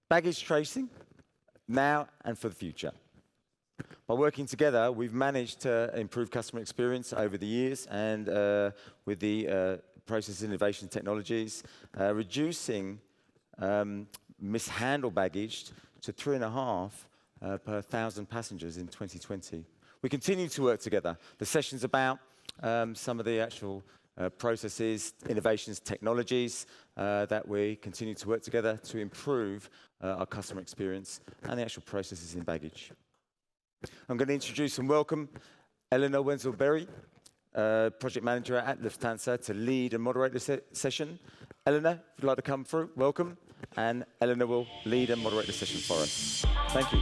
Baggage tracing, now and for the future. By working together, we've managed to improve customer experience over the years and with the process innovation technologies, reducing mishandled baggage to 3.5 per 1,000 passengers in 2020. We continue to work together. The session's about some of the actual processes, innovations, technologies that we continue to work together to improve our customer experience and the actual processes in baggage. I'm going to introduce and welcome Eleanor Wenzel-Berry, Project Manager at Lufthansa, to lead and moderate this session. Eleanor, if you'd like to come through, welcome. And Eleanor will lead and moderate the session for us. Thank you.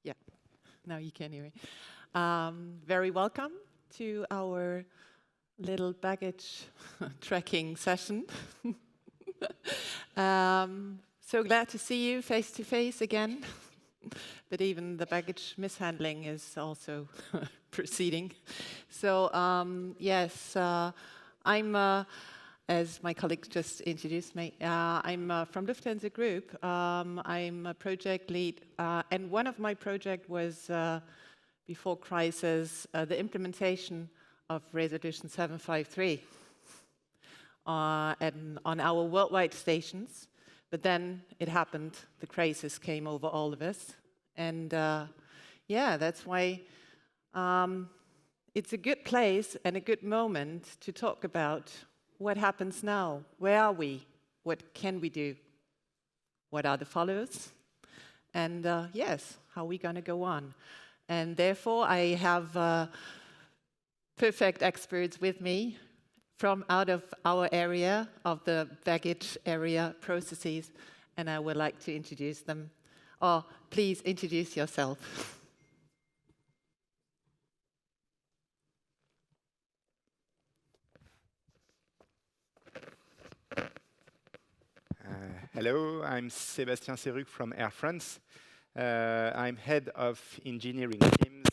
Yeah, now you can hear me. Very welcome to our little baggage tracking session. So glad to see you face to face again. But even the baggage mishandling is also proceeding. So yes, I'm, as my colleague just introduced me, I'm from Lufthansa Group. I'm a project lead, and one of my projects was, before crisis, the implementation of Resolution 753 on our worldwide stations. But then it happened, the crisis came over all of us. And yeah, that's why it's a good place and a good moment to talk about what happens now. Where are we? What can we do? What are the follows? And yes, how are we going to go on? And therefore, I have perfect experts with me from out of our area, of the baggage area processes, and I would like to introduce them. Oh, please introduce yourself. Hello, I'm Sébastien Serruc from Air France. I'm head of engineering teams.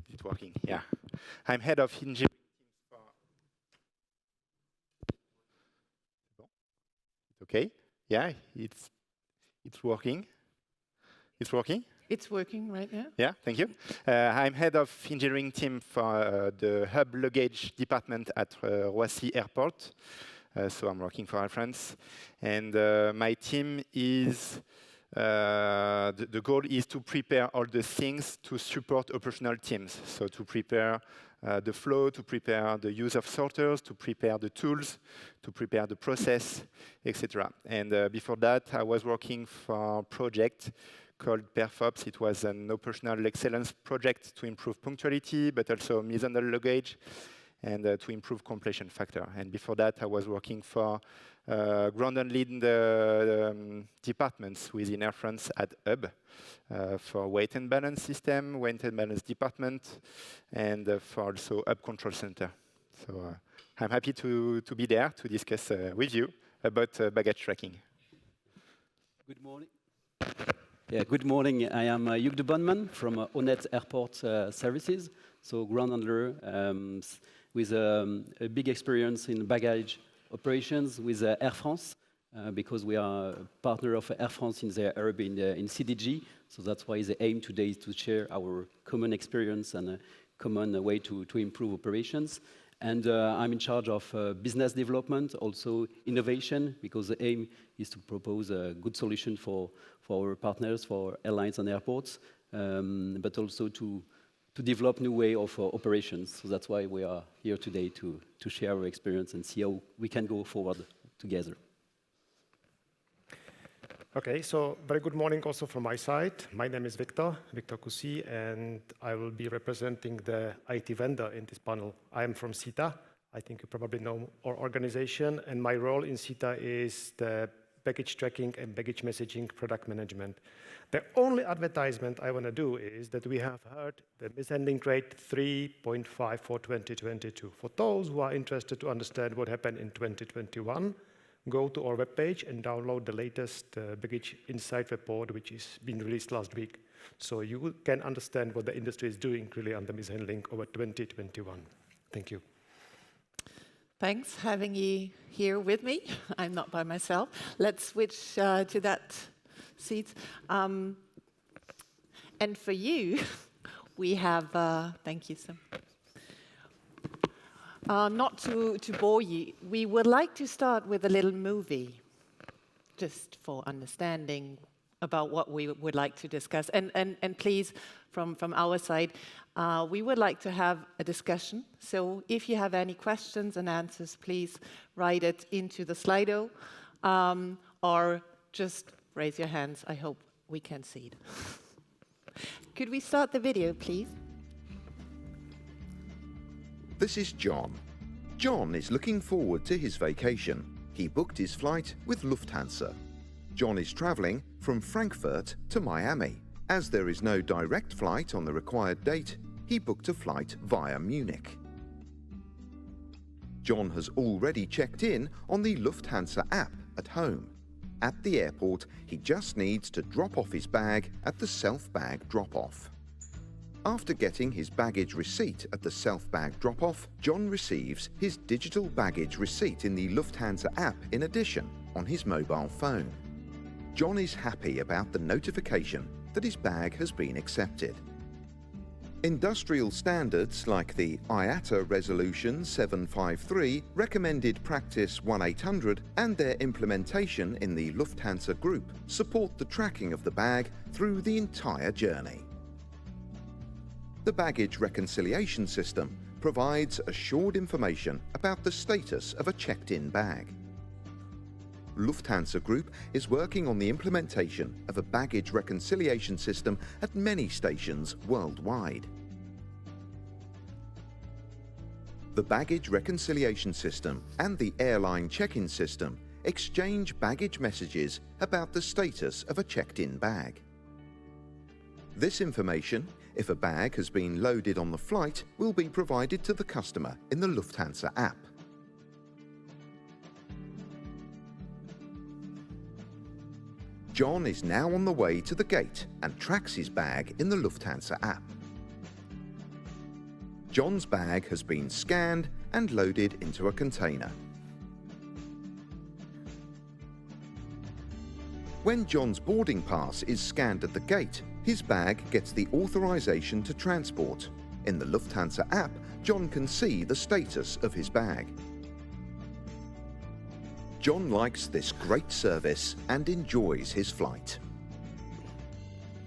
Is it working? Yeah. I'm head of engineering teams for... Okay. Yeah, it's working. It's working? It's working right now. Yeah, thank you. I'm head of engineering team for the hub luggage department at Roissy Airport. So I'm working for Air France. And my team is, the goal is to prepare all the things to support operational teams. So to prepare the flow, to prepare the use of sorters, to prepare the tools, to prepare the process, etc. And before that, I was working for a project called PerfOps. It was an operational excellence project to improve punctuality, but also mishandled luggage, and to improve completion factor. And before that, I was working for ground and lead departments within Air France at Hub for weight and balance system, weight and balance department, and for also Hub control center. So I'm happy to be there to discuss with you about baggage tracking. Good morning. Yeah, good morning. I am Hugues de Bonneman from Honnête Airport Services, so ground handler with a big experience in baggage operations with Air France, because we are a partner of Air France in their hub in CDG. So that's why the aim today is to share our common experience and a common way to improve operations. And I'm in charge of business development, also innovation, because the aim is to propose a good solution for our partners, for airlines and airports, but also to develop new way of operations. So that's why we are here today to share our experience and see how we can go forward together. Okay, so very good morning also from my side. My name is Victor Coucy, and I will be representing the IT vendor in this panel. I am from SITA. I think you probably know our organization, and my role in CETA is the baggage tracking and baggage messaging product management. The only advertisement I want to do is that we have heard the mishandling rate 3.5 for 2022. For those who are interested to understand what happened in 2021, go to our webpage and download the latest Baggage Insight report, which is been released last week. So you can understand what the industry is doing really on the mishandling over 2021. Thank you. Thanks having you here with me. I'm not by myself. Let's switch to that seat. And for you, we have, thank you, Sam. Not to bore you, we would like to start with a little movie, just for understanding about what we would like to discuss. And please, from our side, we would like to have a discussion. So if you have any questions and answers, please write it into the Slido, or just raise your hands. I hope we can see it. Could we start the video, please? This is John. John is looking forward to his vacation. He booked his flight with Lufthansa. John is travelling from Frankfurt to Miami. As there is no direct flight on the required date, he booked a flight via Munich. John has already checked in on the Lufthansa app at home. At the airport, he just needs to drop off his bag at the self-bag drop-off. After getting his baggage receipt at the self-bag drop-off, John receives his digital baggage receipt in the Lufthansa app in addition on his mobile phone. John is happy about the notification that his bag has been accepted. Industrial standards like the IATA Resolution 753, Recommended Practice 1800, and their implementation in the Lufthansa Group support the tracking of the bag through the entire journey. The baggage reconciliation system provides assured information about the status of a checked-in bag. Lufthansa Group is working on the implementation of a baggage reconciliation system at many stations worldwide. The baggage reconciliation system and the airline check-in system exchange baggage messages about the status of a checked-in bag. This information, if a bag has been loaded on the flight, will be provided to the customer in the Lufthansa app. John is now on the way to the gate and tracks his bag in the Lufthansa app. John's bag has been scanned and loaded into a container. When John's boarding pass is scanned at the gate, his bag gets the authorization to transport. In the Lufthansa app, John can see the status of his bag. John likes this great service and enjoys his flight.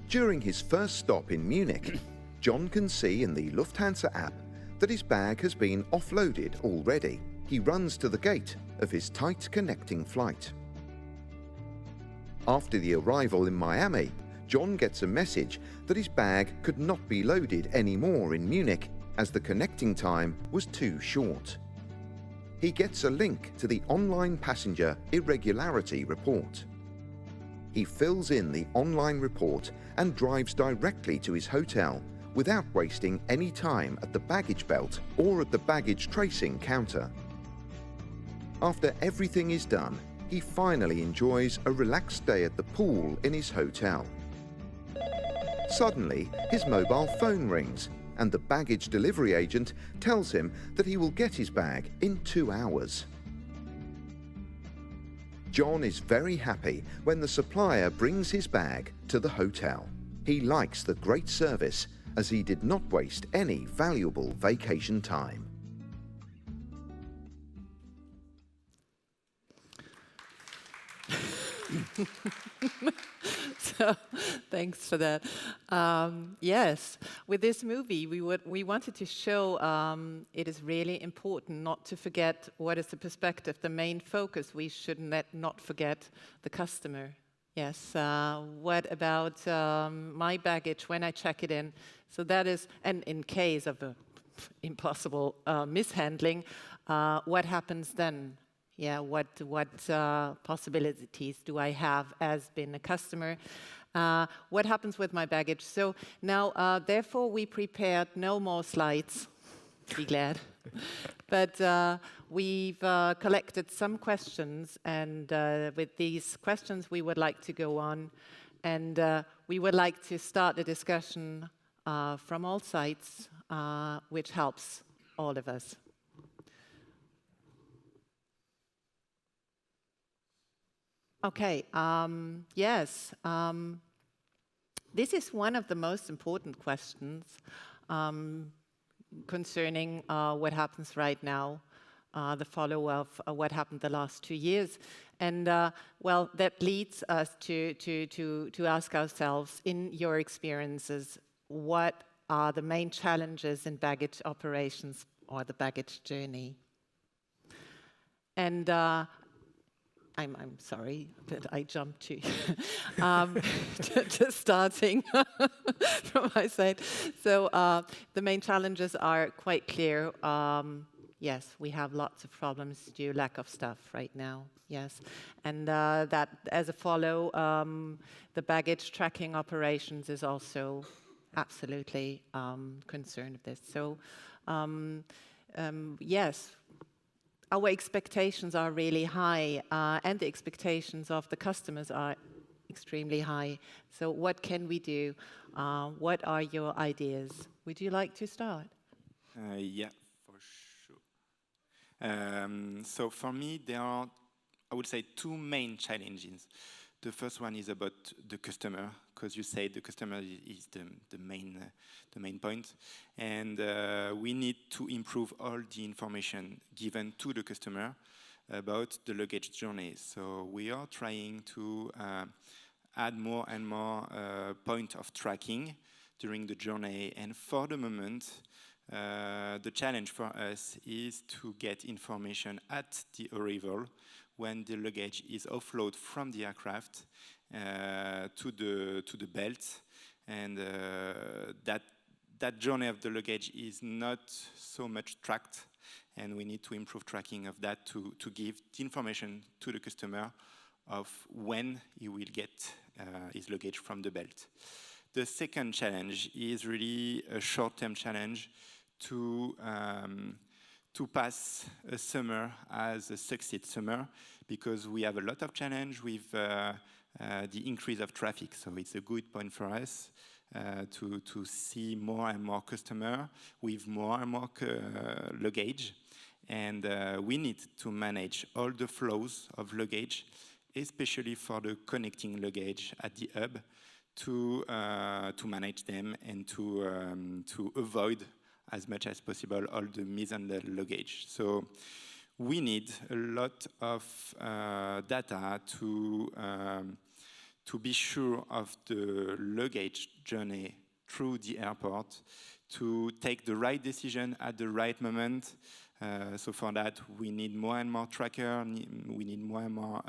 During his first stop in Munich, John can see in the Lufthansa app that his bag has been offloaded already. He runs to the gate of his tight connecting flight. After the arrival in Miami, John gets a message that his bag could not be loaded anymore in Munich as the connecting time was too short. He gets a link to the online passenger irregularity report. He fills in the online report and drives directly to his hotel without wasting any time at the baggage belt or at the baggage tracing counter. After everything is done, he finally enjoys a relaxed day at the pool in his hotel. Suddenly, his mobile phone rings, and the baggage delivery agent tells him that he will get his bag in 2 hours. John is very happy when the supplier brings his bag to the hotel. He likes the great service as he did not waste any valuable vacation time. So, thanks for that. Yes, with this movie, we wanted to show it is really important not to forget what is the perspective, the main focus. We should not forget the customer. Yes, what about my baggage when I check it in? So that is, and in case of a impossible mishandling, what happens then? Yeah, what possibilities do I have as being a customer? What happens with my baggage? So now, therefore, we prepared no more slides. Be glad. But we've collected some questions, and with these questions, we would like to go on, and we would like to start a discussion from all sides, which helps all of us. Okay, yes. This is one of the most important questions concerning what happens right now, the follow-up of what happened the last 2 years. And, well, that leads us to ask ourselves, in your experiences, what are the main challenges in baggage operations or the baggage journey? And I'm sorry that I jumped to just starting from my side. So the main challenges are quite clear. Yes, we have lots of problems due to lack of staff right now. Yes, and that as a follow, the baggage tracking operations is also absolutely concerned with this. So yes. Our expectations are really high, and the expectations of the customers are extremely high. So what can we do? What are your ideas? Would you like to start? Yeah, for sure. So for me, there are, I would say, two main challenges. The first one is about the customer, because you say the customer is the main point. And we need to improve all the information given to the customer about the luggage journey. So we are trying to add more and more points of tracking during the journey. And for the moment, the challenge for us is to get information at the arrival when the luggage is offloaded from the aircraft to the belt, and that journey of the luggage is not so much tracked, and we need to improve tracking of that to give the information to the customer of when he will get his luggage from the belt. The second challenge is really a short-term challenge to pass a summer as a succeed summer, because we have a lot of challenge with the increase of traffic. So it's a good point for us to see more and more customer with more and more luggage. And we need to manage all the flows of luggage, especially for the connecting luggage at the hub, to manage them and to avoid as much as possible all the mishandled luggage. So we need a lot of data to be sure of the luggage journey through the airport, to take the right decision at the right moment. So for that, we need more and more tracker, we need more and more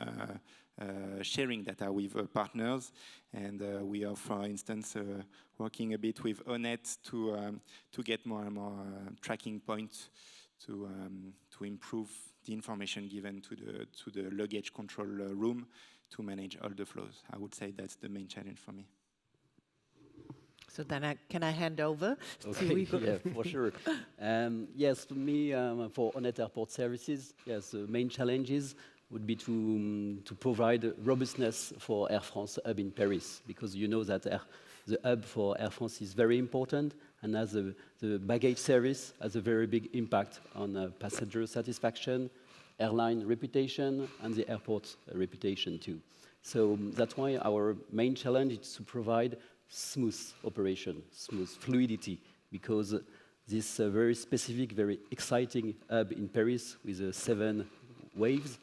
sharing data with partners. And we are, for instance, working a bit with Onet to get more and more tracking points to improve the information given to the luggage control room to manage all the flows. I would say that's the main challenge for me. So then can I hand over? Okay, yeah, for sure. Yes, for me, for Onet Airport Services, yes, the main challenges would be to provide robustness for Air France hub in Paris, because you know that the hub for Air France is very important, and as the baggage service has a very big impact on passenger satisfaction, airline reputation, and the airport reputation too. So that's why our main challenge is to provide smooth operation, smooth fluidity, because this very specific, very exciting hub in Paris with 7 waves,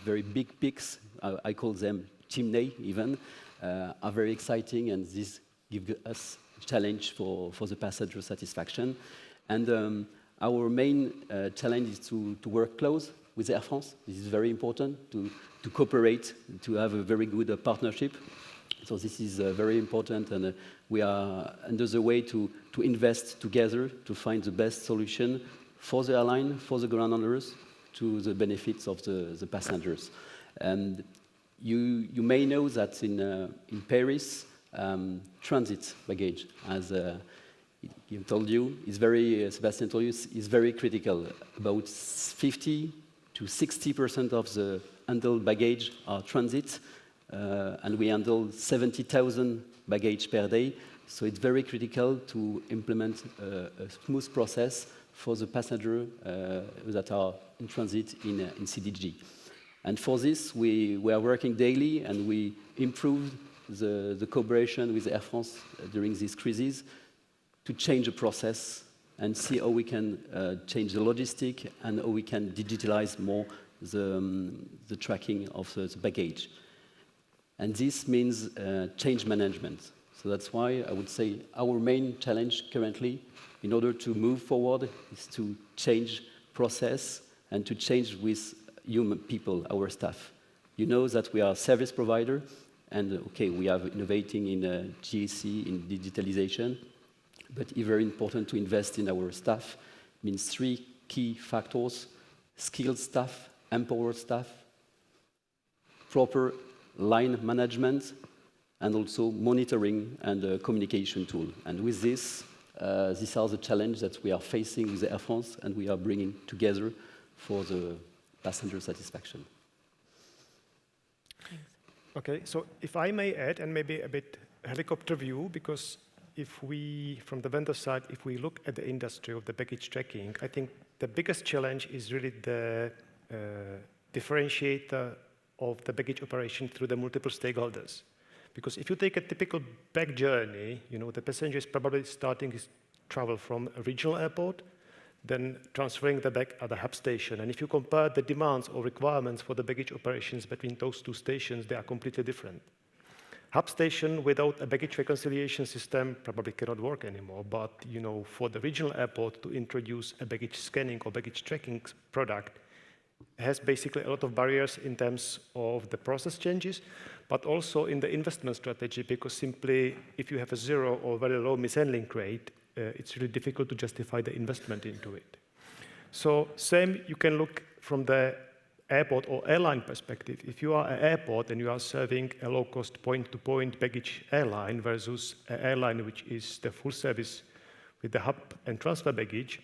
very big peaks, I call them chimney even, are very exciting, and this gives us a challenge for the passenger satisfaction. And our main challenge is to work close with Air France. This is very important, to cooperate, to have a very good partnership. So this is very important, and we are under the way to invest together to find the best solution for the airline, for the ground handlers, to the benefits of the passengers. And you may know that in Paris, transit baggage, as he told you, is very, Sebastian told you, is very critical. About 50 to 60% of the handled baggage are transit, and we handle 70,000 baggage per day. So it's very critical to implement a smooth process for the passengers that are in transit in CDG. And for this, we are working daily, and we improved the cooperation with Air France during these crises to change the process and see how we can change the logistic and how we can digitalize more the tracking of the baggage. And this means change management. So that's why I would say our main challenge currently, in order to move forward, is to change process and to change with human people, our staff. You know that we are a service provider, and okay, we are innovating in IGHC, in digitalization, but it's very important to invest in our staff. It means 3 key factors: skilled staff, empowered staff, proper line management, and also monitoring and communication tool. And with this, these are the challenges that we are facing with Air France, and we are bringing together for the passenger satisfaction. Okay, so if I may add, and maybe a bit helicopter view, because if we, from the vendor side, if we look at the industry of the baggage tracking, I think the biggest challenge is really the differentiator of the baggage operation through the multiple stakeholders. Because if you take a typical bag journey, you know, the passenger is probably starting his travel from a regional airport, then transferring the bag at the hub station. And if you compare the demands or requirements for the baggage operations between those 2 stations, they are completely different. Hub station without a baggage reconciliation system probably cannot work anymore. But you know, for the regional airport to introduce a baggage scanning or baggage tracking product has basically a lot of barriers in terms of the process changes, but also in the investment strategy, because simply if you have a 0 or very low mishandling rate, it's really difficult to justify the investment into it. So same, you can look from the airport or airline perspective. If you are an airport and you are serving a low-cost point-to-point baggage airline versus an airline which is the full service with the hub and transfer baggage,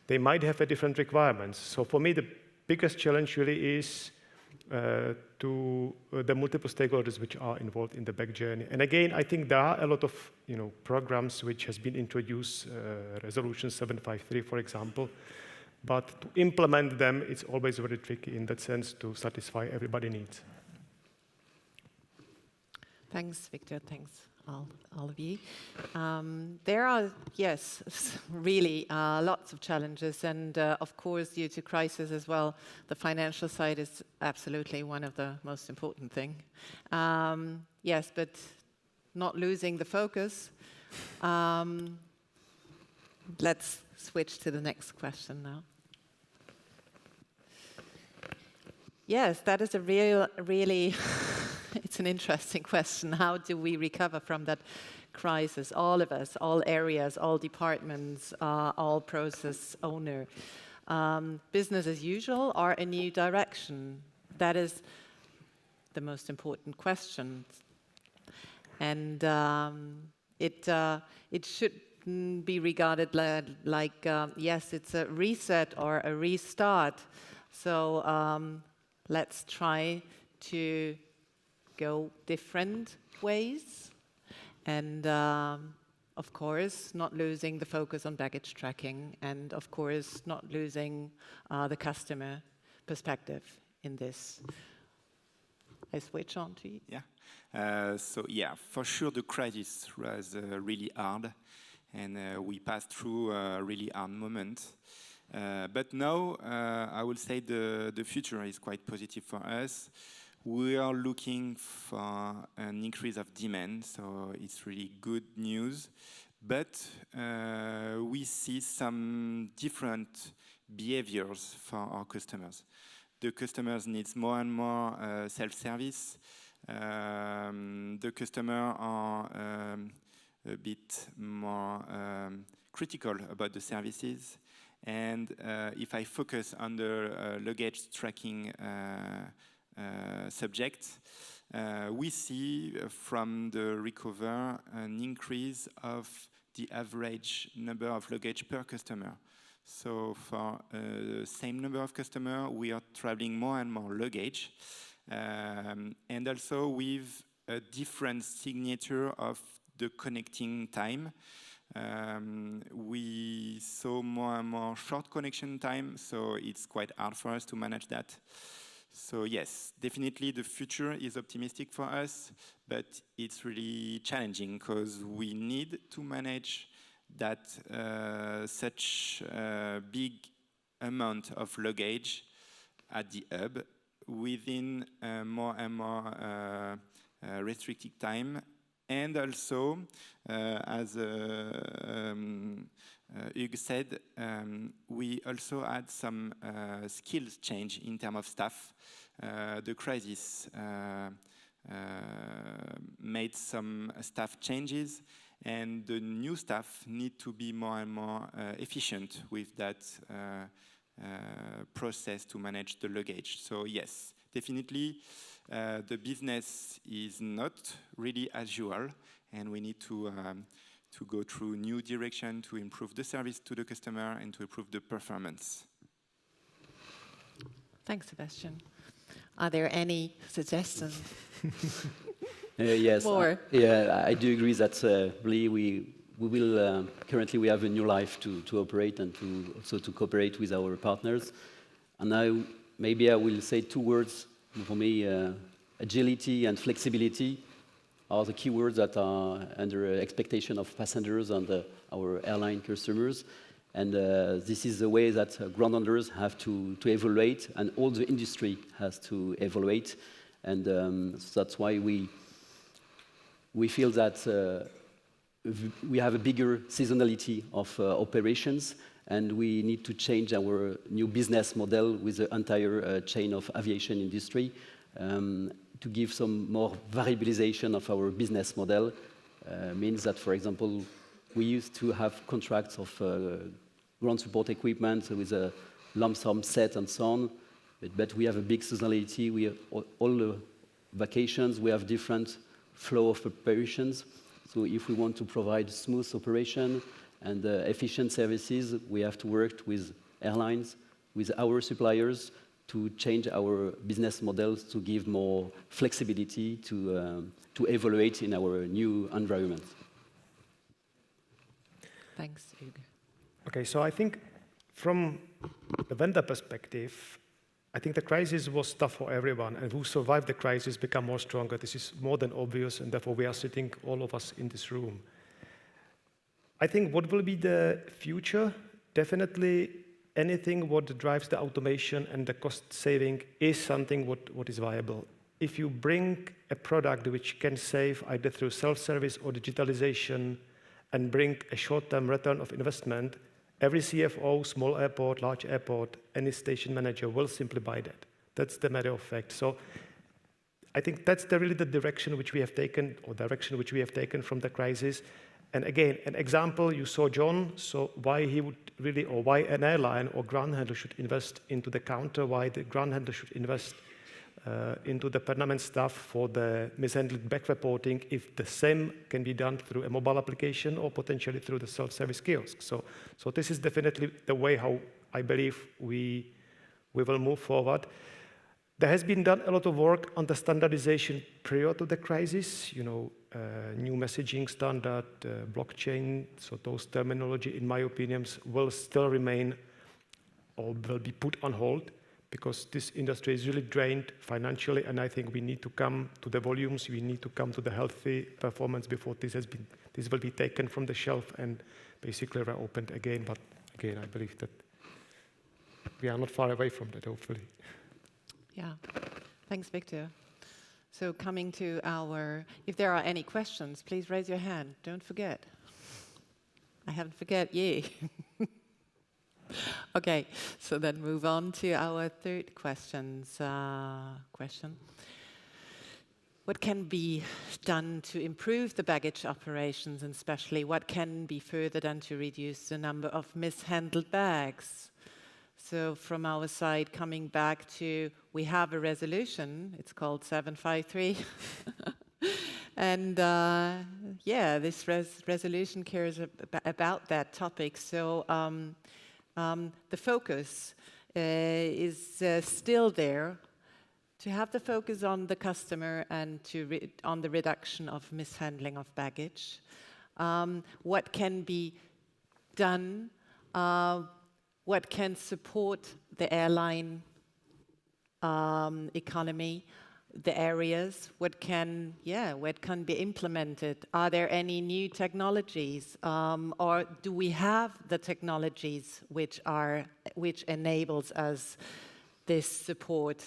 they might have a different requirements. So for me, the biggest challenge really is to the multiple stakeholders which are involved in the bag journey. And again, I think there are a lot of programs which has been introduced, Resolution 753, for example, but to implement them, it's always very tricky in that sense to satisfy everybody's needs. Thanks, Victor. Thanks, all of you. There are, yes, really lots of challenges, and of course, due to crisis as well, the financial side is absolutely one of the most important thing. Yes, but not losing the focus. Let's switch to the next question now. Yes, that is a really, it's an interesting question. How do we recover from that crisis? All of us, all areas, all departments, all process owner. Business as usual or a new direction? That is the most important question. And it should be regarded like yes, it's a reset or a restart. So let's try to go different ways, and of course not losing the focus on baggage tracking, and of course not losing the customer perspective in this. I switch on to you. Yeah. So yeah, for sure the crisis was really hard, and we passed through a really hard moment. But now, I will say the future is quite positive for us. We are looking for an increase of demand, so it's really good news. But we see some different behaviors for our customers. The customers need more and more self-service. The customers are a bit more critical about the services. And if I focus on the luggage tracking subject, we see from the recover an increase of the average number of luggage per customer. So for the same number of customers, we are traveling more and more luggage, and also with a different signature of the connecting time. We saw more and more short connection time, so it's quite hard for us to manage that. So yes, definitely the future is optimistic for us, but it's really challenging because we need to manage that such big amount of luggage at the hub within more and more restricted time. And also, as Hugues said, we also had some skills change in terms of staff. The crisis made some staff changes, and the new staff need to be more and more efficient with that process to manage the luggage. So yes, definitely the business is not really as usual, and we need to go through new direction to improve the service to the customer and to improve the performance. Thanks, Sebastian. Are there any suggestions? Yes, More? yeah, I do agree that really we will currently we have a new life to operate and to also to cooperate with our partners. And now maybe I will say two words for me: agility and flexibility are the key words that are under expectation of passengers and our airline customers. And this is the way that ground handlers have to evaluate, and all the industry has to evaluate. And so that's why we feel that we have a bigger seasonality of operations, and we need to change our new business model with the entire chain of aviation industry to give some more variabilization of our business model. Means that, for example, we used to have contracts of ground support equipment with a lump sum set and so on, but we have a big seasonality. We have all the vacations, we have different flow of operations. So if we want to provide smooth operation and efficient services, we have to work with airlines, with our suppliers, to change our business models to give more flexibility to evaluate in our new environment. Thanks, Hugues. Okay, so I think from the vendor perspective, I think the crisis was tough for everyone, and who survived the crisis become more stronger. This is more than obvious, and therefore we are sitting, all of us, in this room. I think what will be the future? Definitely anything what drives the automation and the cost saving is something what is viable. If you bring a product which can save either through self-service or digitalization and bring a short-term return of investment, every CFO, small airport, large airport, any station manager will simply buy that. That's the matter of fact. So I think that's really the direction which we have taken, or direction which we have taken from the crisis. And again, an example, you saw John, so why he would really, or why an airline or ground handler should invest into the counter, why the ground handler should invest into the permanent staff for the mishandled back reporting, if the same can be done through a mobile application or potentially through the self-service kiosk. So this is definitely the way how I believe we will move forward. There has been done a lot of work on the standardization prior to the crisis, new messaging standard, blockchain, so those terminology, in my opinion, will still remain or will be put on hold, because this industry is really drained financially, and I think we need to come to the volumes, we need to come to the healthy performance before this will be taken from the shelf and basically reopened again. But again, I believe that we are not far away from that, hopefully. Yeah, thanks, Victor. So coming to if there are any questions, please raise your hand. Don't forget. I haven't forget you. Okay, so then move on to our third question. what can be done to improve the baggage operations, and especially what can be further done to reduce the number of mishandled bags. So from our side, coming back to, we have a resolution, it's called 753. And yeah, this resolution cares about that topic. So the focus is still there, to have the focus on the customer and on the reduction of mishandling of baggage. What can be done, what can support the airline economy, the areas, what can be implemented? Are there any new technologies, or do we have the technologies which enables us this support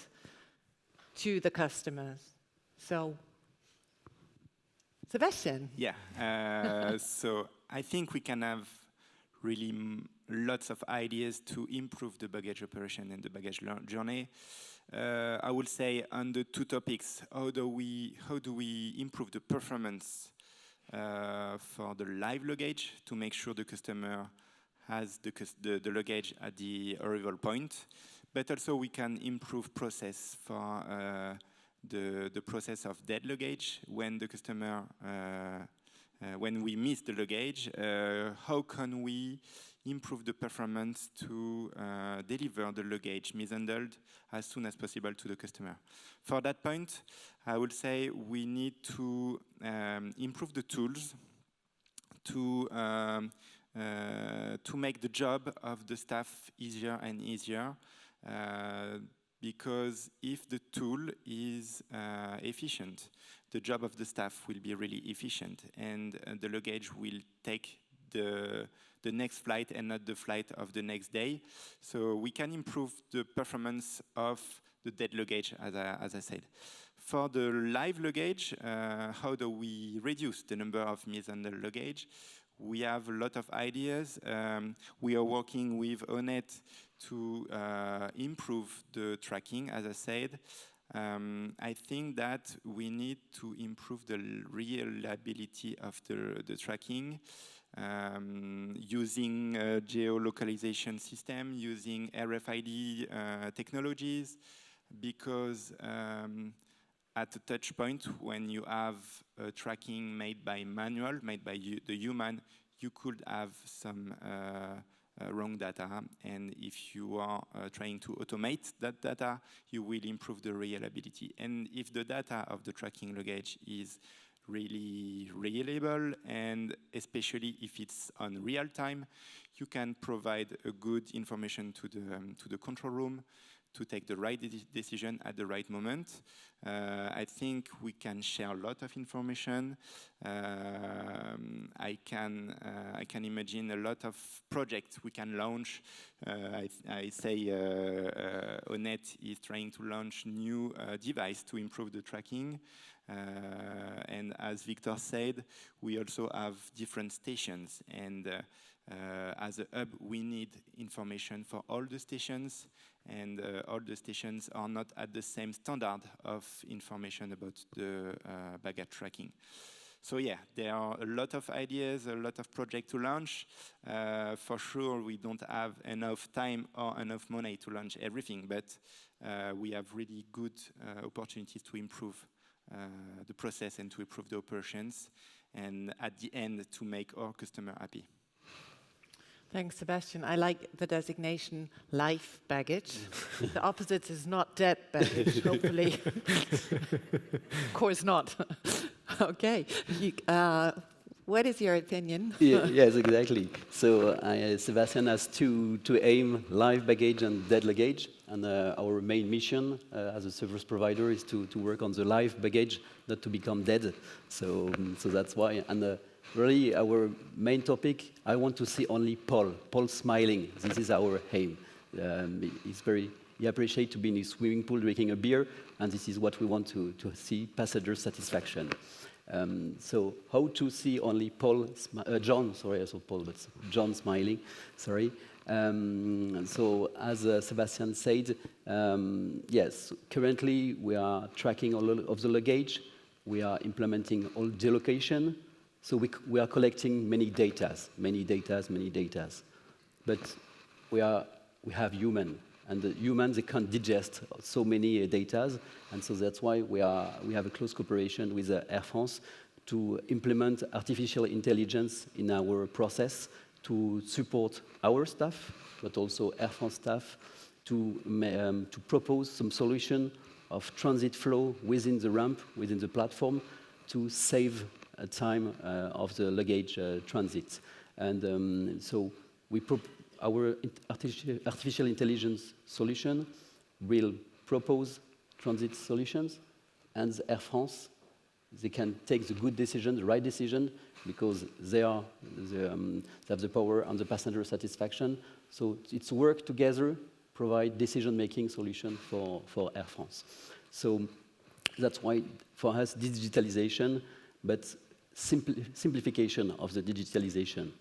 to the customers? So, Sebastian. Yeah, so I think we can have really lots of ideas to improve the baggage operation and the baggage journey. I would say on the two topics, how do we improve the performance for the live luggage to make sure the customer has the luggage at the arrival point, but also we can improve process for the process of dead luggage when the customer when we miss the luggage. How can we improve the performance to deliver the luggage mishandled as soon as possible to the customer? For that point, I would say we need to improve the tools to make the job of the staff easier and easier. Because if the tool is efficient, the job of the staff will be really efficient, and the luggage will take the next flight and not the flight of the next day. So we can improve the performance of the dead luggage, as I said. For the live luggage, how do we reduce the number of mishandled luggage? We have a lot of ideas. We are working with ONET to improve the tracking, as I said. I think that we need to improve the reliability of the tracking, using geolocalization system, using RFID technologies, because at a touch point, when you have tracking made by manual, made by the human, you could have some wrong data, and if you are trying to automate that data, you will improve the reliability. And if the data of the tracking luggage is really reliable, and especially if it's on real time, you can provide a good information to the control room to take the right decision at the right moment. I think we can share a lot of information. I can imagine a lot of projects we can launch. I say ONET is trying to launch new device to improve the tracking. And as Victor said, we also have different stations, and as a hub, we need information for all the stations, and all the stations are not at the same standard of information about the baggage tracking. So yeah, there are a lot of ideas, a lot of projects to launch. For sure, we don't have enough time or enough money to launch everything, but we have really good opportunities to improve the process and to improve the operations, and at the end, to make our customer happy. Thanks, Sebastian. I like the designation life baggage. The opposite is not dead baggage, hopefully. Of course not. Okay. What is your opinion? Yes, exactly. So Sebastian has to aim live baggage and dead luggage. And our main mission as a service provider is to work on the live baggage, not to become dead. So that's why. And really, our main topic, I want to see only Paul smiling. This is our aim. He appreciates to be in his swimming pool drinking a beer, and this is what we want to see, passenger satisfaction. So how to see only John, sorry, I saw Paul, but John smiling, sorry. So as Sebastian said, yes, currently we are tracking all of the luggage. we are implementing all geolocation. So we are collecting many data. But we have human, and the humans, they can't digest so many data, and so that's why we have a close cooperation with Air France to implement artificial intelligence in our process to support our staff, but also Air France staff, to propose some solution of transit flow within the ramp, within the platform, to save time of the luggage transit. And so our artificial intelligence solution will propose transit solutions, and Air France, they can take the good decision, the right decision, because they have the power on the passenger satisfaction. So it's work together, provide decision-making solution for Air France. So that's why, for us, digitalization, but simplification of the digitalization.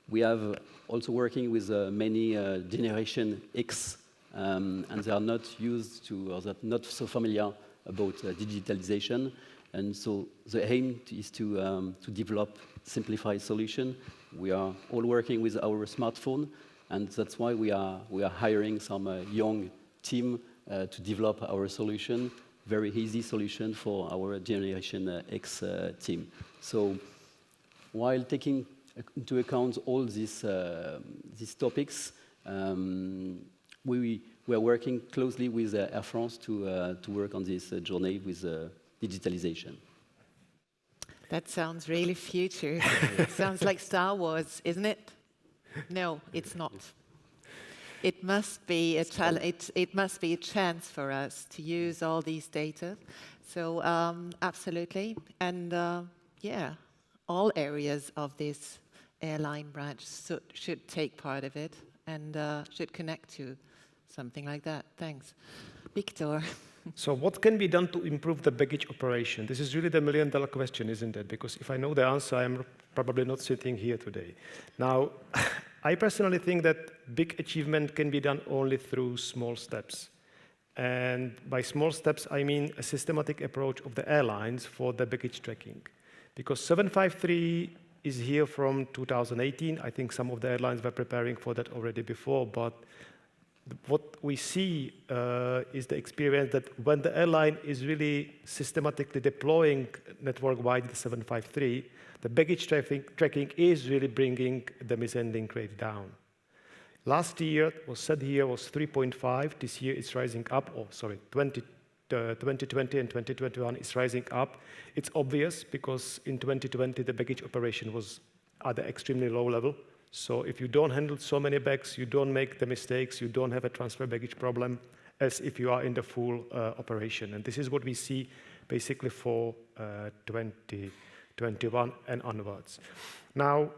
We have also working with many Generation X, and they are not used to, or they're not so familiar about digitalization. And so the aim is to develop simplified solution. We are all working with our smartphone, and that's why we are hiring some young team to develop our solution, very easy solution for our Generation X team. So while taking into account all these topics, we are working closely with Air France to work on this journey with digitalization. That sounds really future. It sounds like Star Wars, isn't it? No, it's not. It must be a it must be a chance for us to use all these data. So absolutely, and yeah, all areas of this airline branch should take part of it and should connect to something like that. Thanks, Victor. So what can be done to improve the baggage operation? This is really the million-dollar question, isn't it? Because if I know the answer, I'm probably not sitting here today. Now, I personally think that big achievement can be done only through small steps. And by small steps, I mean a systematic approach of the airlines for the baggage tracking. Because 753 is here from 2018. I think some of the airlines were preparing for that already before, but what we see is the experience that when the airline is really systematically deploying network-wide the 753, the baggage tracking is really bringing the mishandling rate down. Last year, was said here, was 3.5. This year it's rising up, 2020 and 2021 is rising up. It's obvious because in 2020, the baggage operation was at an extremely low level. So if you don't handle so many bags, you don't make the mistakes, you don't have a transfer baggage problem as if you are in the full operation. And this is what we see basically for 2021 and onwards. Now,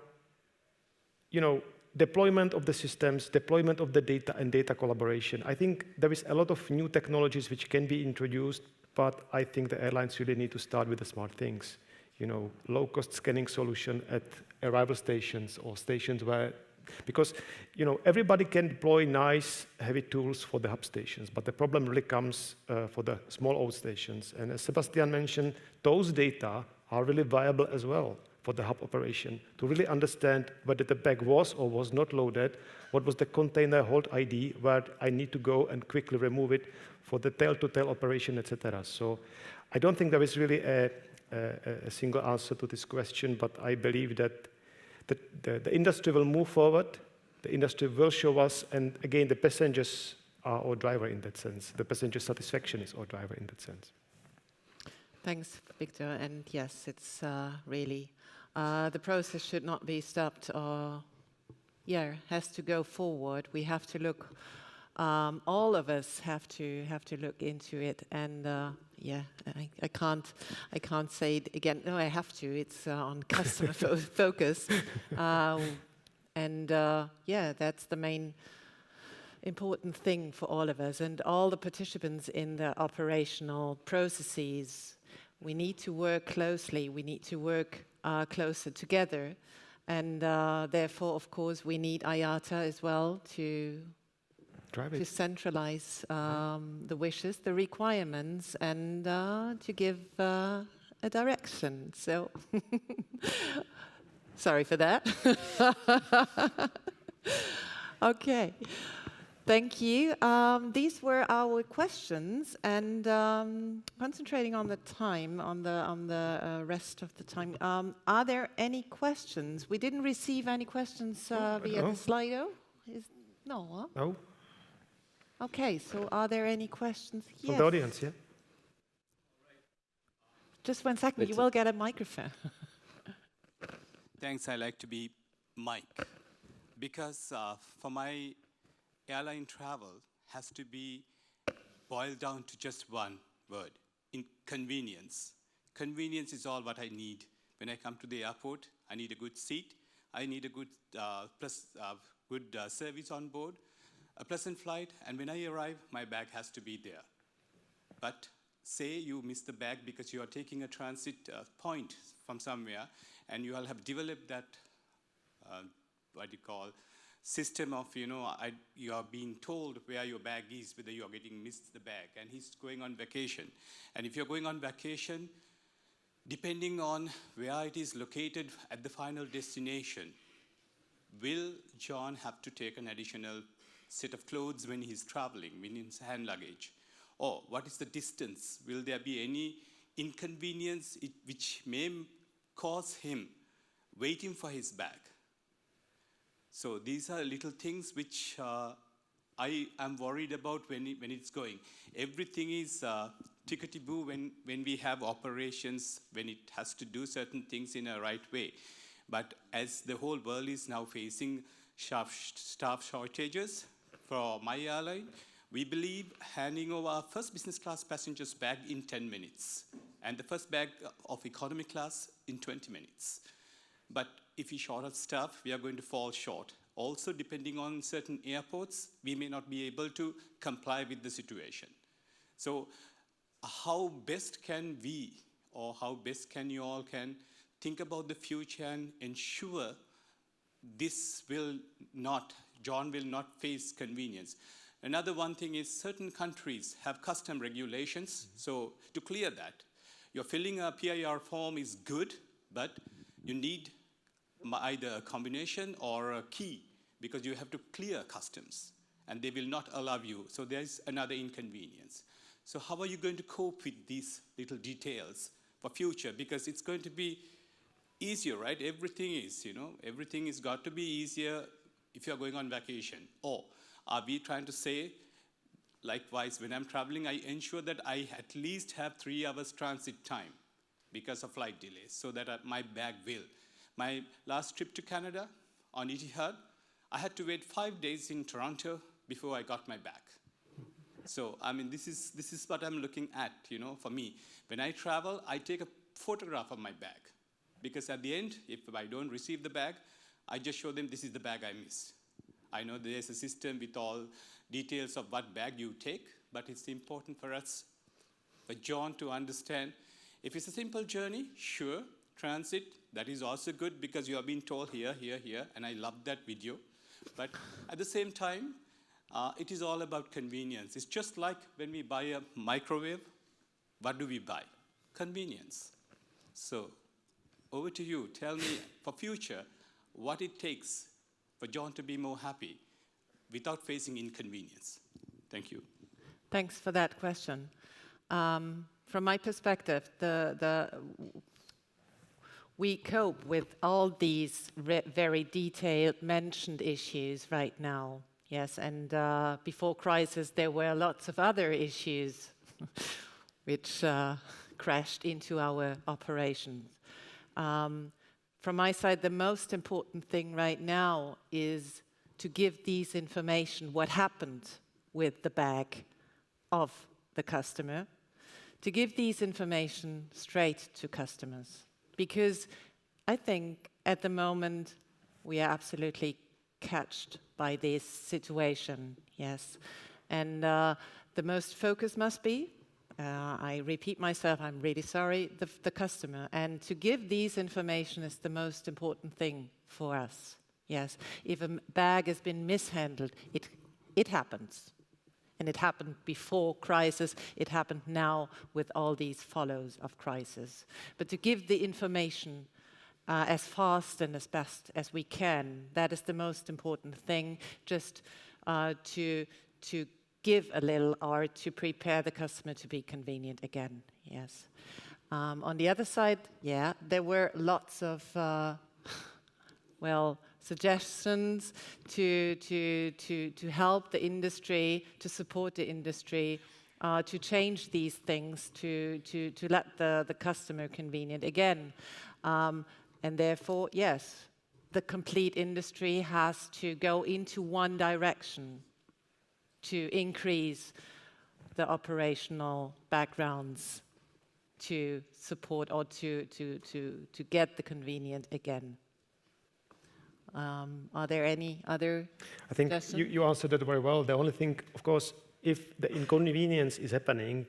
deployment of the systems, deployment of the data and data collaboration. I think there is a lot of new technologies which can be introduced, but I think the airlines really need to start with the smart things. Low-cost scanning solution at arrival stations or stations where, because everybody can deploy nice heavy tools for the hub stations, but the problem really comes for the small old stations. And as Sebastian mentioned, those data are really viable as well for the hub operation to really understand whether the bag was or was not loaded, what was the container hold ID, where I need to go and quickly remove it for the tail-to-tail operation, etc. So I don't think there is really a single answer to this question, but I believe that the industry will move forward, the industry will show us, and again, the passengers are our driver in that sense. The passenger satisfaction is our driver in that sense. Thanks, Victor. And yes, it's really, the process should not be stopped or, has to go forward. We have to look, all of us have to look into it. And I can't say it again. No, I have to. It's on customer focus. That's the main important thing for all of us and all the participants in the operational processes. We need to work closely. We need to work closer together. And therefore, of course, we need IATA as well to centralize the wishes, the requirements, and to give a direction. So, sorry for that. Okay. Thank you. These were our questions, and concentrating on the time, on the rest of the time. Are there any questions? We didn't receive any questions via the Slido. No. Huh? No. Okay. So, are there any questions? From the audience, yeah. Just 1 second. You will get a microphone. Thanks. I like to be Mike because for my airline travel has to be boiled down to just one word: inconvenience. Convenience is all what I need when I come to the airport. I need a good seat. I need a good good service on board, a pleasant flight, and when I arrive, my bag has to be there. But say you miss the bag because you are taking a transit point from somewhere, and you all have developed that what you call system of, you are being told where your bag is, whether you are getting missed the bag, and he's going on vacation. And if you're going on vacation, depending on where it is located at the final destination, will John have to take an additional set of clothes when he's traveling, in his hand luggage? Or what is the distance? Will there be any inconvenience which may cause him waiting for his bag? So these are little things which I am worried about when it's going. Everything is tickety-boo when we have operations, when it has to do certain things in a right way. But as the whole world is now facing staff shortages, for my airline, we believe handing over our first business class passengers bag in 10 minutes and the first bag of economy class in 20 minutes. But if we short of staff, we are going to fall short. Also, depending on certain airports, we may not be able to comply with the situation. So how best can we, or how best can you all think about the future and ensure John will not face convenience? Another one thing is certain countries have custom regulations. So to clear that, you're filling a PIR form is good, but you need either a combination or a key because you have to clear customs and they will not allow you. So there's another inconvenience. So how are you going to cope with these little details for future? Because it's going to be easier, right? Everything is got to be easier if you're going on vacation. Or are we trying to say, likewise, when I'm traveling, I ensure that I at least have 3 hours transit time because of flight delays so that my bag will. My last trip to Canada on Etihad, I had to wait 5 days in Toronto before I got my bag. So, I mean, this is what I'm looking at, for me. When I travel, I take a photograph of my bag because at the end, if I don't receive the bag, I just show them this is the bag I missed. I know there's a system with all details of what bag you take, but it's important for us, for John to understand, if it's a simple journey, sure, transit, that is also good because you are being told here, here, here, and I love that video. But at the same time, it is all about convenience. It's just like when we buy a microwave, what do we buy? Convenience. So over to you. Tell me, for future, what it takes for John to be more happy without facing inconvenience. Thank you. Thanks for that question. From my perspective, we cope with all these very detailed mentioned issues right now. Yes, and before crisis, there were lots of other issues which crashed into our operations. From my side, the most important thing right now is to give these information, what happened with the bag of the customer, to give these information straight to customers. Because I think at the moment we are absolutely catched by this situation, yes. And the most focus must be, I repeat myself, I'm really sorry, the customer. And to give these information is the most important thing for us, yes. If a bag has been mishandled, it happens. And it happened before crisis, it happened now with all these follows of crisis. But to give the information as fast and as best as we can, that is the most important thing, just to give a little or to prepare the customer to be convenient again, yes. On the other side, yeah, there were lots of, well, suggestions to help the industry, to support the industry, to change these things, to let the customer convenient again. And therefore, yes, the complete industry has to go into one direction to increase the operational backgrounds to support or to get the convenient again. Are there any other I think you answered it very well. The only thing, of course, if the inconvenience is happening,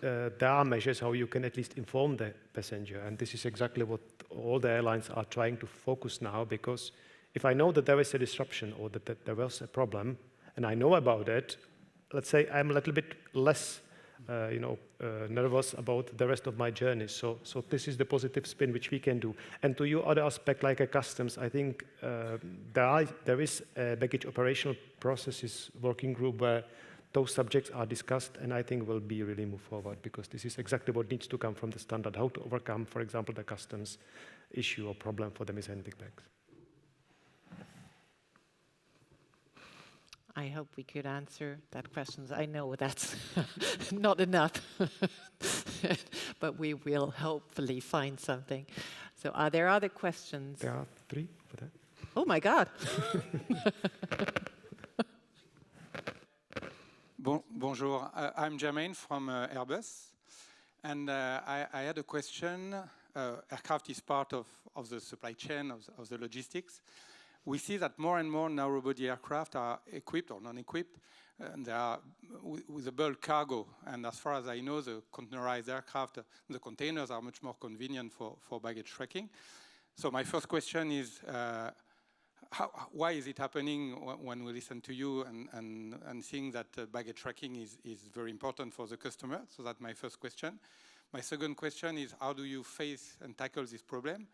there are measures how you can at least inform the passenger. And this is exactly what all the airlines are trying to focus now, because if I know that there is a disruption or that there was a problem, and I know about it, let's say I'm a little bit less nervous about the rest of my journey. So this is the positive spin which we can do. And to your other aspect, like a customs, I think there is a baggage operational processes working group where those subjects are discussed, and I think will be really move forward, because this is exactly what needs to come from the standard, how to overcome, for example, the customs issue or problem for the missing big bags. I hope we could answer that question. I know that's not enough, but we will hopefully find something. So are there other questions? There are 3 for that. Oh my God. Bonjour, I'm Jermaine from Airbus, and I had a question. Aircraft is part of the supply chain, of the logistics. We see that more and more narrow-body aircraft are equipped or non-equipped, and they are with a bulk cargo. And as far as I know, the containerized aircraft, the containers are much more convenient for baggage tracking. So my first question is, why is it happening when we listen to you and seeing that baggage tracking is very important for the customer? So that's my first question. My second question is, how do you face and tackle this problem?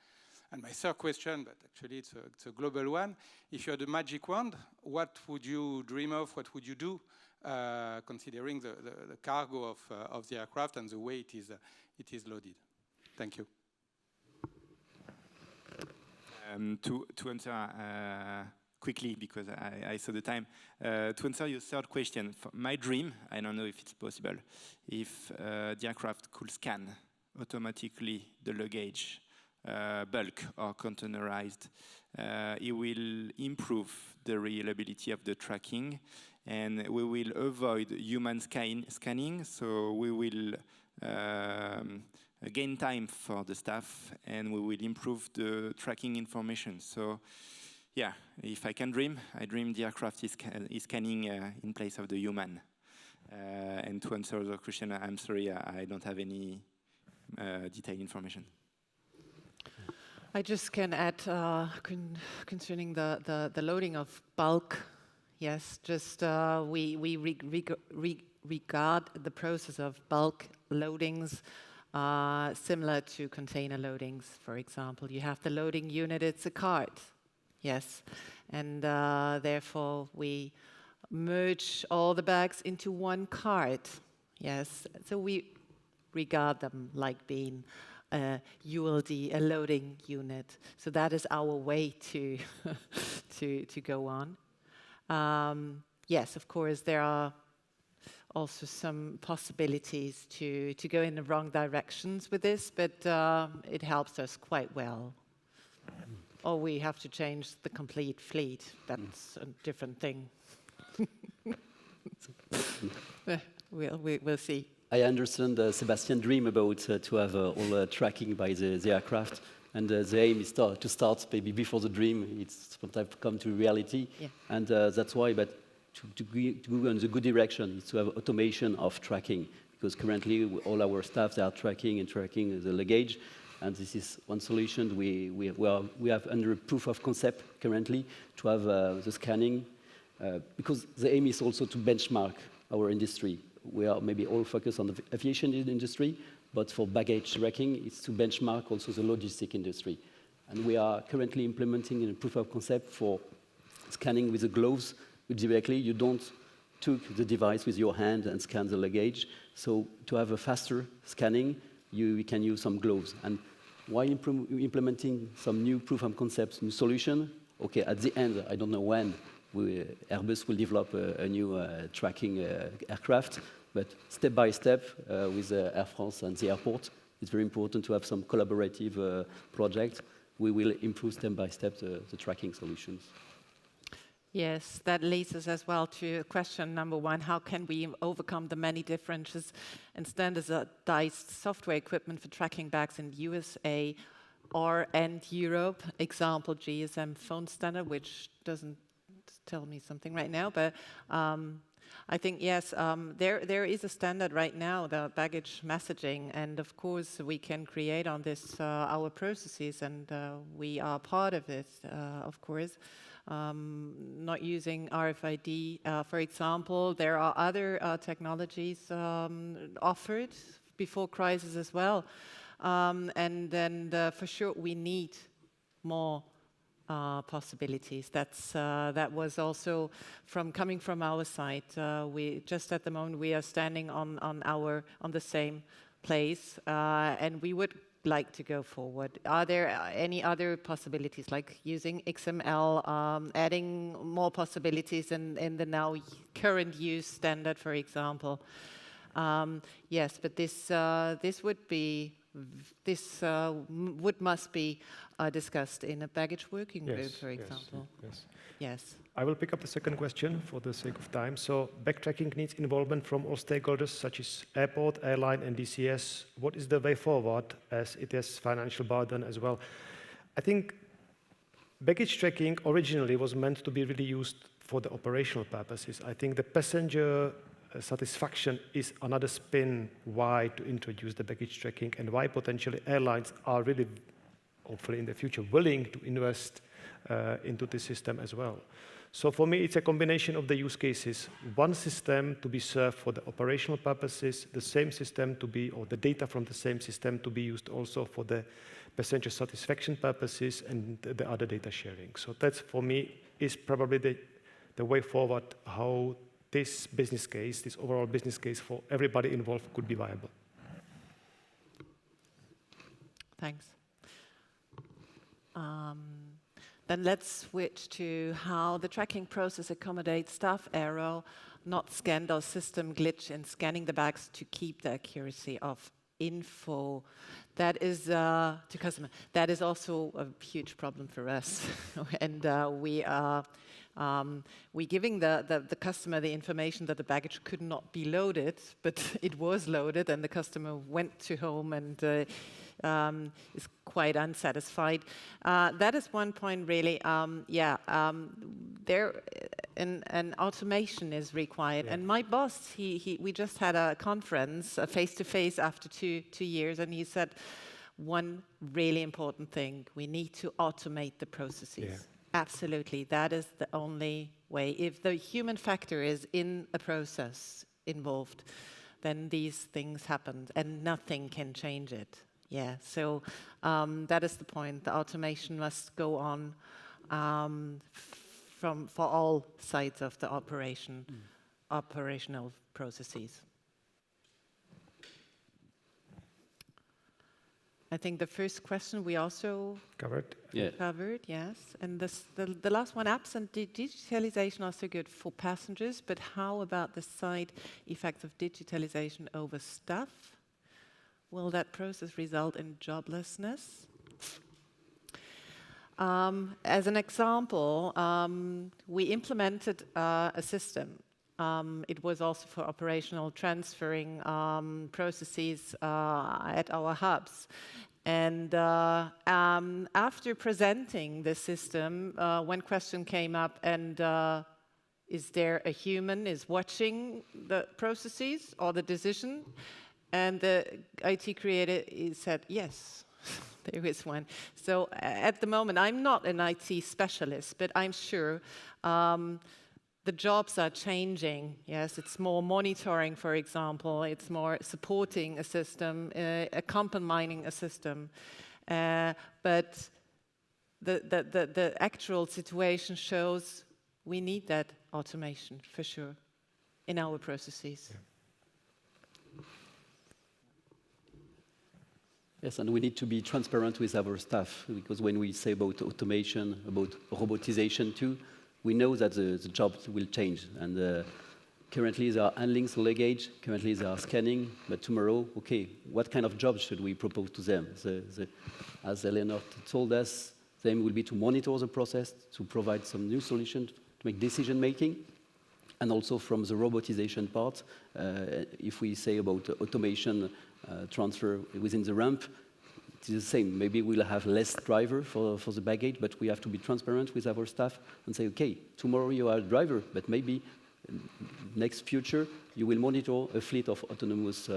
And my third question, but actually it's a global one, if you had a magic wand, what would you dream of, what would you do, considering the cargo of the aircraft and the way it is loaded? Thank you. To answer quickly, because I saw the time, to answer your third question, my dream, I don't know if it's possible, if the aircraft could scan automatically the luggage, bulk or containerized, it will improve the reliability of the tracking, and we will avoid human scanning, so we will gain time for the staff, and we will improve the tracking information. So yeah, if I can dream, I dream the aircraft is scanning in place of the human. And to answer the question, I'm sorry, I don't have any detailed information. I just can add concerning the loading of bulk. Yes, just we regard the process of bulk loadings similar to container loadings. For example, you have the loading unit; it's a cart. Yes, and therefore we merge all the bags into one cart. Yes, so we regard them like being ULD, a loading unit. So that is our way to to go on. Yes, of course, there are also some possibilities to go in the wrong directions with this, but it helps us quite well. Or we have to change the complete fleet. That's a different thing. We'll see. I understand Sebastian's dream about to have all tracking by the aircraft, and the aim is to start maybe before the dream. It's sometimes come to reality, yeah. And that's why. But to go in the good direction is to have automation of tracking, because currently all our staff, they are tracking the luggage, and this is one solution we have under proof of concept currently to have the scanning, because the aim is also to benchmark our industry. We are maybe all focused on the aviation industry, but for baggage tracking, it's to benchmark also the logistic industry. And we are currently implementing a proof of concept for scanning with the gloves, which directly you don't take the device with your hand and scan the luggage. So to have a faster scanning, you can use some gloves. And while implementing some new proof of concepts, new solution, okay, at the end, I don't know when, Airbus will develop a new tracking aircraft, but step by step with Air France and the airport, it's very important to have some collaborative project. We will improve step by step the tracking solutions. Yes, that leads us as well to question number one: how can we overcome the many differences in standardized software equipment for tracking bags in the USA and Europe? Example, GSM phone standard, which doesn't tell me something right now, but I think, yes, there is a standard right now, the baggage messaging, and of course we can create on this our processes, and we are part of it, of course. Not using RFID, for example. There are other technologies offered before crisis as well. And then for sure we need more possibilities. That was also coming from our side. We just at the moment we are standing on the same place, and we would like to go forward. Are there any other possibilities, like using XML, adding more possibilities in the now current use standard, for example? Yes, but this must be discussed in a baggage working group, for example. Yes. I will pick up the second question for the sake of time. So backtracking needs involvement from all stakeholders, such as airport, airline, and DCS. What is the way forward, as it has financial burden as well? I think baggage tracking originally was meant to be really used for the operational purposes. I think the passenger satisfaction is another spin why to introduce the baggage tracking, and why potentially airlines are really, hopefully in the future, willing to invest into this system as well. So for me, it's a combination of the use cases. One system to be served for the operational purposes, the same system to be, or the data from the same system to be used also for the passenger satisfaction purposes and the other data sharing. So that's, for me, is probably the way forward, how this business case, this overall business case for everybody involved could be viable. Thanks. Then let's switch to how the tracking process accommodates staff error, not scanned or system glitch in scanning the bags to keep the accuracy of info. That is to customer. That is also a huge problem for us, and we're giving the customer the information that the baggage could not be loaded, but it was loaded, and the customer went to home and is quite unsatisfied. That is one point, really. There an automation is required. Yeah. And my boss, we just had a conference, face-to-face after two years, and he said one really important thing: we need to automate the processes. Yeah. Absolutely, that is the only way. If the human factor is in a process involved, then these things happen, and nothing can change it. Yeah, so that is the point. The automation must go on for all sides of the operational processes. I think the first question we also covered. Yeah. Covered, yes. And the last one, apps and digitalization are so good for passengers, but how about the side effects of digitalization over staff? Will that process result in joblessness? As an example, we implemented a system. It was also for operational transferring processes at our hubs. And after presenting the system, one question came up, and is there a human is watching the processes or the decision? And the IT creator said, yes, there is one. So at the moment, I'm not an IT specialist, but I'm sure the jobs are changing. Yes, it's more monitoring, for example. It's more supporting a system, accompanying a system. But the actual situation shows we need that automation for sure in our processes. Yeah. Yes, and we need to be transparent with our staff, because when we say about automation, about robotization too, we know that the jobs will change. And currently they are handling the luggage, currently they are scanning, but tomorrow, okay, what kind of jobs should we propose to them? As Eleanor told us, the aim will be to monitor the process, to provide some new solutions, to make decision making. And also from the robotization part, if we say about automation transfer within the ramp, it is the same. Maybe we'll have less driver for the baggage, but we have to be transparent with our staff and say, okay, tomorrow you are a driver, but maybe next future you will monitor a fleet of autonomous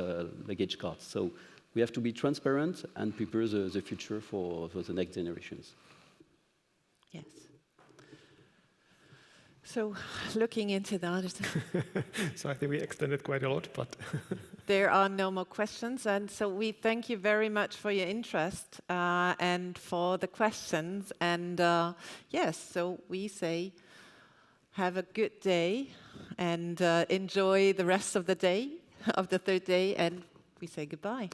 luggage carts. So we have to be transparent and prepare the future for the next generations. Yes. So looking into that, So I think we extended quite a lot, but there are no more questions. And so we thank you very much for your interest and for the questions. And yes, so we say have a good day and enjoy the rest of the day, of the third day, and we say goodbye.